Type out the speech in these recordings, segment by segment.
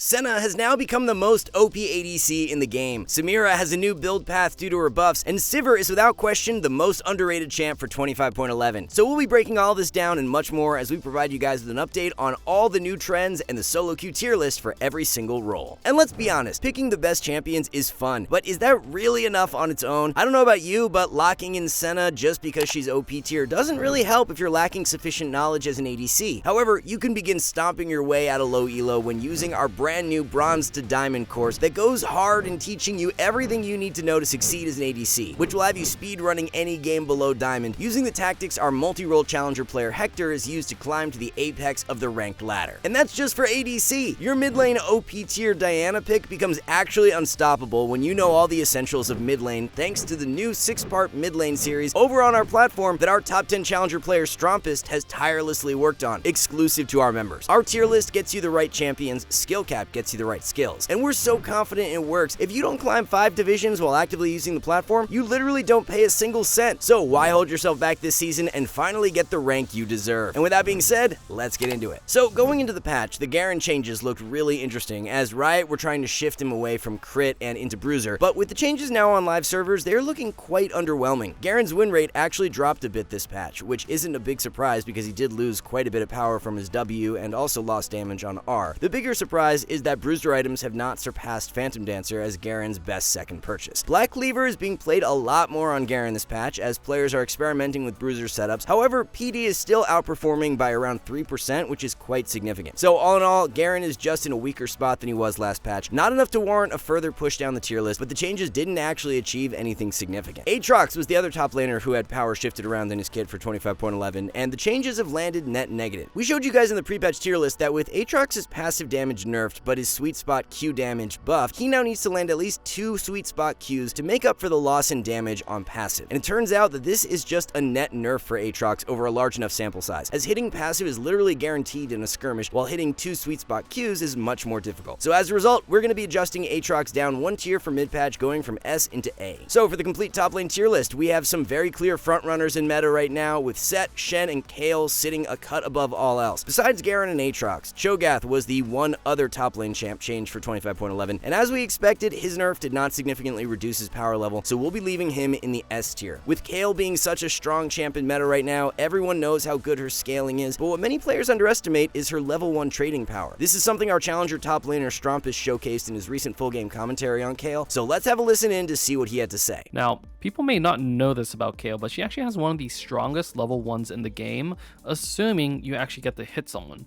Senna has now become the most OP ADC in the game. Samira has a new build path due to her buffs, and Sivir is without question the most underrated champ for 25.11. So we'll be breaking all this down and much more as we provide you guys with an update on all the new trends and the solo queue tier list for every single role. And let's be honest, picking the best champions is fun, but is that really enough on its own? I don't know about you, but locking in Senna just because she's OP tier doesn't really help if you're lacking sufficient knowledge as an ADC. However, you can begin stomping your way out of low elo when using our brand new Bronze to Diamond course that goes hard in teaching you everything you need to know to succeed as an ADC, which will have you speed running any game below Diamond using the tactics our multi-role challenger player Hector has used to climb to the apex of the ranked ladder. And that's just for ADC. Your mid lane OP tier Diana pick becomes actually unstoppable when you know all the essentials of mid lane thanks to the new 6-part mid lane series over on our platform that our top 10 challenger player Strompist has tirelessly worked on, exclusive to our members. Our tier list gets you the right champions, SkillCapped gets you the right skills. And we're so confident it works, if you don't climb 5 divisions while actively using the platform, you literally don't pay a single cent. So why hold yourself back this season and finally get the rank you deserve? And with that being said, let's get into it. So going into the patch, the Garen changes looked really interesting as Riot were trying to shift him away from crit and into bruiser, but with the changes now on live servers, they're looking quite underwhelming. Garen's win rate actually dropped a bit this patch, which isn't a big surprise because he did lose quite a bit of power from his W and also lost damage on R. The bigger surprise is that bruiser items have not surpassed Phantom Dancer as Garen's best second purchase. Black Cleaver is being played a lot more on Garen this patch as players are experimenting with bruiser setups. However, PD is still outperforming by around 3%, which is quite significant. So all in all, Garen is just in a weaker spot than he was last patch. Not enough to warrant a further push down the tier list, but the changes didn't actually achieve anything significant. Aatrox was the other top laner who had power shifted around in his kit for 25.11, and the changes have landed net negative. We showed you guys in the pre-patch tier list that with Aatrox's passive damage nerfed, but his sweet spot Q damage buffed, he now needs to land at least 2 sweet spot Qs to make up for the loss in damage on passive. And it turns out that this is just a net nerf for Aatrox over a large enough sample size, as hitting passive is literally guaranteed in a skirmish, while hitting 2 sweet spot Qs is much more difficult. So as a result, we're going to be adjusting Aatrox down 1 tier for mid-patch, going from S into A. So for the complete top lane tier list, we have some very clear frontrunners in meta right now, with Set, Shen, and Kayle sitting a cut above all else. Besides Garen and Aatrox, Cho'Gath was the one other top lane champ change for 25.11, and as we expected, his nerf did not significantly reduce his power level, so we'll be leaving him in the S tier. With Kayle being such a strong champ in meta right now, everyone knows how good her scaling is, but what many players underestimate is her level 1 trading power. This is something our challenger top laner Strompist showcased in his recent full game commentary on Kayle, so let's have a listen in to see what he had to say. Now, people may not know this about Kayle, but she actually has one of the strongest level 1s in the game, assuming you actually get to hit someone.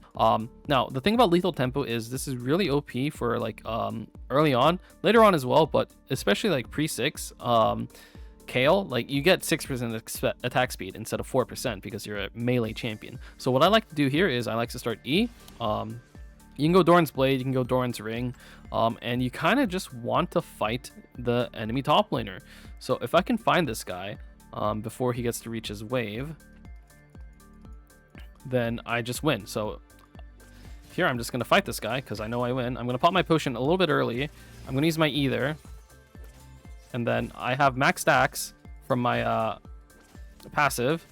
Now, the thing about lethal tempo is this is really OP for like early on, later on as well, but especially like pre-6, Kayle, like you get 6% attack speed instead of 4% because you're a melee champion. So what I like to do here is I like to start E. You can go Doran's Blade, you can go Doran's Ring, and you kind of just want to fight the enemy top laner. So if I can find this guy before he gets to reach his wave, then I just win. So here I'm just going to fight this guy because I know I win. I'm going to pop my potion a little bit early. I'm going to use my E there. And then I have max stacks from my passive.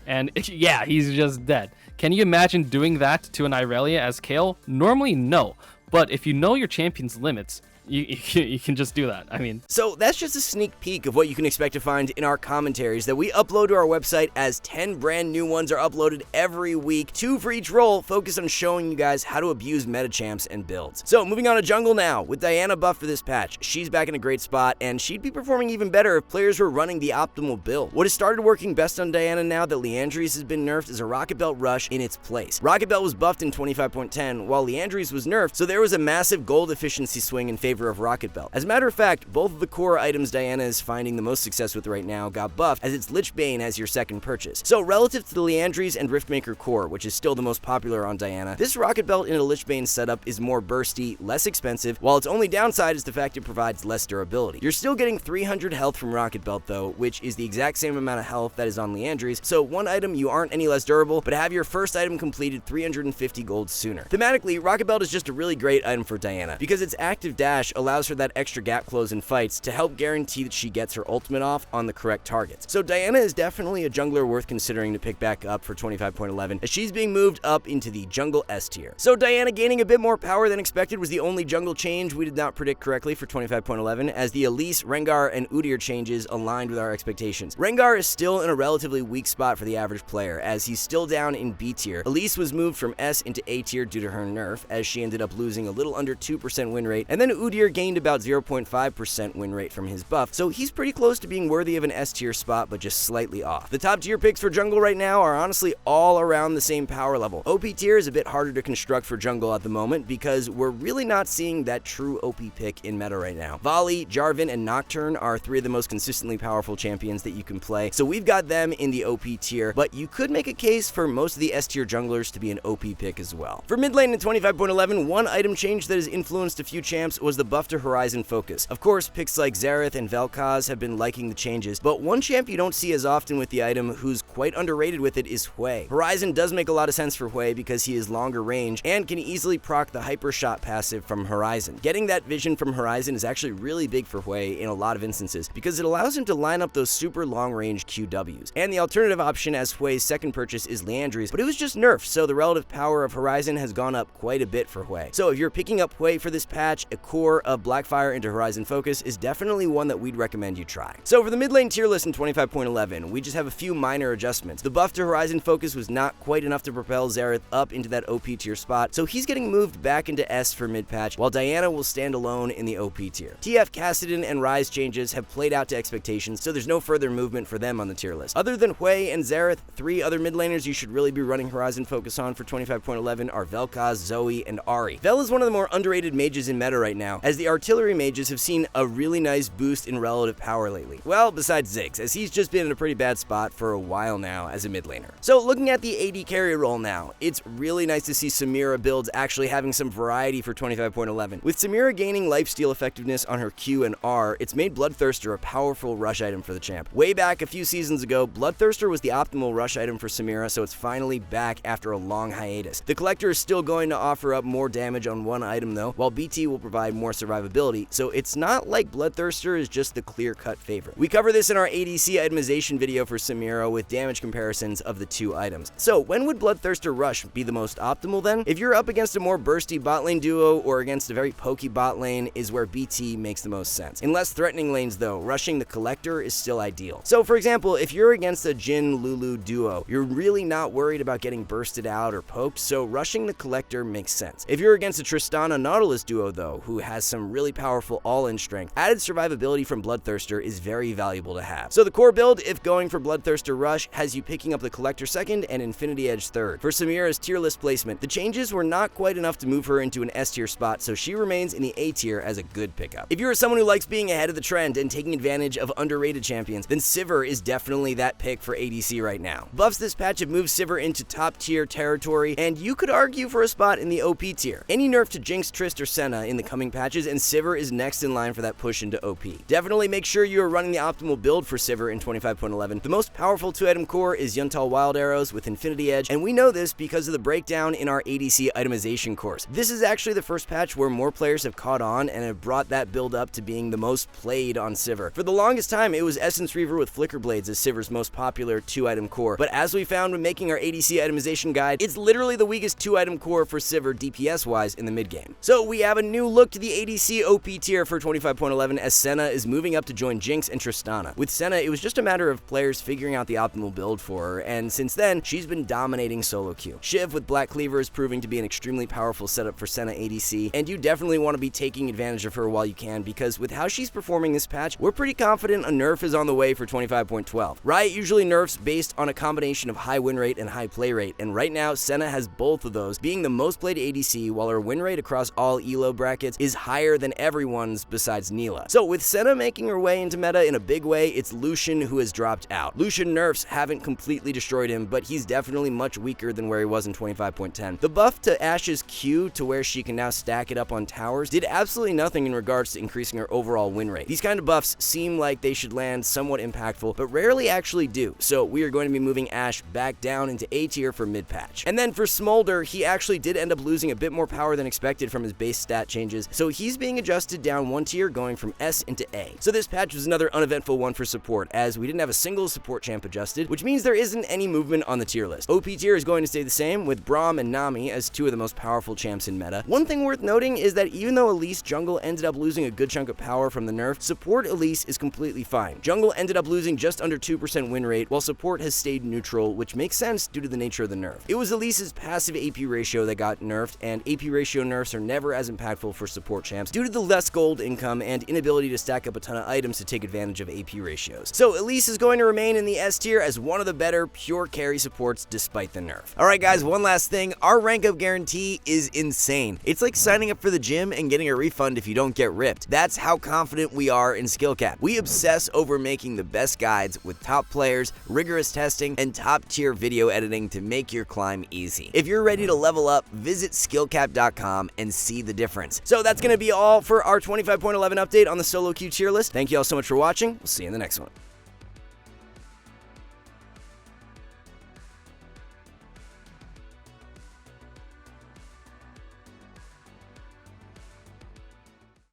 And yeah, he's just dead. Can you imagine doing that to an Irelia as Kayle? Normally, no. But if you know your champion's limits, you can just do that. I mean, so that's just a sneak peek of what you can expect to find in our commentaries that we upload to our website, as 10 brand new ones are uploaded every week, 2 for each role, focused on showing you guys how to abuse meta champs and builds. So moving on to jungle now, with Diana buff for this patch, she's back in a great spot, and she'd be performing even better if players were running the optimal build. What has started working best on Diana now that Liandry's has been nerfed is a Rocket Belt Rush in its place. Rocket Belt was buffed in 25.10, while Liandry's was nerfed, so there was a massive gold efficiency swing in favor of Rocket Belt. As a matter of fact, both of the core items Diana is finding the most success with right now got buffed, as it's Lich Bane as your second purchase. So relative to the Liandry's and Riftmaker core, which is still the most popular on Diana, this Rocket Belt in a Lich Bane setup is more bursty, less expensive, while its only downside is the fact it provides less durability. You're still getting 300 health from Rocket Belt though, which is the exact same amount of health that is on Liandry's, so one item you aren't any less durable, but have your first item completed 350 gold sooner. Thematically, Rocket Belt is just a really great item for Diana, because its active dash Ashe allows her that extra gap close in fights to help guarantee that she gets her ultimate off on the correct targets. So Diana is definitely a jungler worth considering to pick back up for 25.11, as she's being moved up into the jungle S tier. So Diana gaining a bit more power than expected was the only jungle change we did not predict correctly for 25.11, as the Elise, Rengar, and Udyr changes aligned with our expectations. Rengar is still in a relatively weak spot for the average player, as he's still down in B tier. Elise was moved from S into A tier due to her nerf, as she ended up losing a little under 2% win rate, and then Udyr gained about 0.5% win rate from his buff, so he's pretty close to being worthy of an S tier spot, but just slightly off. The top tier picks for jungle right now are honestly all around the same power level. OP tier is a bit harder to construct for jungle at the moment because we're really not seeing that true OP pick in meta right now. Volley, Jarvan, and Nocturne are three of the most consistently powerful champions that you can play, so we've got them in the OP tier, but you could make a case for most of the S tier junglers to be an OP pick as well. For mid lane in 25.11, one item change that has influenced a few champs was the buff to Horizon focus. Of course, picks like Xerath and Vel'Koz have been liking the changes, but one champ you don't see as often with the item who's quite underrated with it is Hui. Horizon does make a lot of sense for Hui because he is longer range and can easily proc the Hyper Shot passive from Horizon. Getting that vision from Horizon is actually really big for Hui in a lot of instances because it allows him to line up those super long range QWs. And the alternative option as Hui's second purchase is Liandry's, but it was just nerfed, so the relative power of Horizon has gone up quite a bit for Hui. So if you're picking up Hui for this patch, a core of Blackfire into Horizon focus is definitely one that we'd recommend you try. So for the mid lane tier list in 25.11, we just have a few minor adjustments. The buff to Horizon focus was not quite enough to propel Xerath up into that OP tier spot, so he's getting moved back into S for mid patch, while Diana will stand alone in the OP tier. TF, Kassadin, and Ryze changes have played out to expectations, so there's no further movement for them on the tier list. Other than Hui and Xerath, three other mid laners you should really be running Horizon focus on for 25.11 are Vel'Koz, Zoe, and Ahri. Vel is one of the more underrated mages in meta right now, as the artillery mages have seen a really nice boost in relative power lately. Well, besides Ziggs, as he's just been in a pretty bad spot for a while now as a mid laner. So looking at the AD carry role now, it's really nice to see Samira builds actually having some variety for 25.11. With Samira gaining lifesteal effectiveness on her Q and R, it's made Bloodthirster a powerful rush item for the champ. Way back a few seasons ago, Bloodthirster was the optimal rush item for Samira, so it's finally back after a long hiatus. The Collector is still going to offer up more damage on one item though, while BT will provide more survivability, so it's not like Bloodthirster is just the clear-cut favorite. We cover this in our ADC itemization video for Samira with damage comparisons of the two items. So when would Bloodthirster Rush be the most optimal then? If you're up against a more bursty bot lane duo or against a very pokey bot lane is where BT makes the most sense. In less threatening lanes though, rushing the Collector is still ideal. So for example, if you're against a Jhin Lulu duo, you're really not worried about getting bursted out or poked, so rushing the Collector makes sense. If you're against a Tristana Nautilus duo though, who has some really powerful all-in strength, added survivability from Bloodthirster is very valuable to have. So the core build, if going for Bloodthirster Rush, has you picking up the Collector second and Infinity Edge third. For Samira's tier list placement, the changes were not quite enough to move her into an S tier spot, so she remains in the A tier as a good pickup. If you're someone who likes being ahead of the trend and taking advantage of underrated champions, then Sivir is definitely that pick for ADC right now. Buffs this patch have moved Sivir into top tier territory, and you could argue for a spot in the OP tier. Any nerf to Jinx, Trist, or Senna in the coming patches, and Sivir is next in line for that push into OP. Definitely make sure you are running the optimal build for Sivir in 25.11. The most powerful 2-item core is Yuntal Wild Arrows with Infinity Edge, and we know this because of the breakdown in our ADC itemization course. This is actually the first patch where more players have caught on and have brought that build up to being the most played on Sivir. For the longest time, it was Essence Reaver with Flicker Blades as Sivir's most popular 2-item core, but as we found when making our ADC itemization guide, it's literally the weakest 2-item core for Sivir DPS-wise in the mid-game. So we have a new look to the ADC OP tier for 25.11 as Senna is moving up to join Jinx and Tristana. With Senna, it was just a matter of players figuring out the optimal build for her, and since then, she's been dominating solo queue. Shiv with Black Cleaver is proving to be an extremely powerful setup for Senna ADC, and you definitely want to be taking advantage of her while you can, because with how she's performing this patch, we're pretty confident a nerf is on the way for 25.12. Riot usually nerfs based on a combination of high win rate and high play rate, and right now, Senna has both of those, being the most played ADC, while her win rate across all ELO brackets is higher than everyone's besides Neela. So with Senna making her way into meta in a big way, it's Lucian who has dropped out. Lucian nerfs haven't completely destroyed him, but he's definitely much weaker than where he was in 25.10. The buff to Ashe's Q to where she can now stack it up on towers did absolutely nothing in regards to increasing her overall win rate. These kind of buffs seem like they should land somewhat impactful, but rarely actually do, so we are going to be moving Ashe back down into A tier for mid-patch. And then for Smolder, he actually did end up losing a bit more power than expected from his base stat changes, so he's being adjusted down one tier, going from S into A. So this patch was another uneventful one for support, as we didn't have a single support champ adjusted, which means there isn't any movement on the tier list. OP tier is going to stay the same, with Braum and Nami as two of the most powerful champs in meta. One thing worth noting is that even though Elise jungle ended up losing a good chunk of power from the nerf, support Elise is completely fine. Jungle ended up losing just under 2% win rate, while support has stayed neutral, which makes sense due to the nature of the nerf. It was Elise's passive AP ratio that got nerfed, and AP ratio nerfs are never as impactful for support champs due to the less gold income and inability to stack up a ton of items to take advantage of AP ratios. So Elise is going to remain in the S tier as one of the better pure carry supports despite the nerf. Alright guys, one last thing, our rank up guarantee is insane. It's like signing up for the gym and getting a refund if you don't get ripped. That's how confident we are in SkillCapped. We obsess over making the best guides with top players, rigorous testing, and top tier video editing to make your climb easy. If you're ready to level up, visit SkillCapped.com and see the difference. So that's going to be all for our 25.11 update on the solo queue tier list. Thank you all so much for watching. We'll see you in the next one.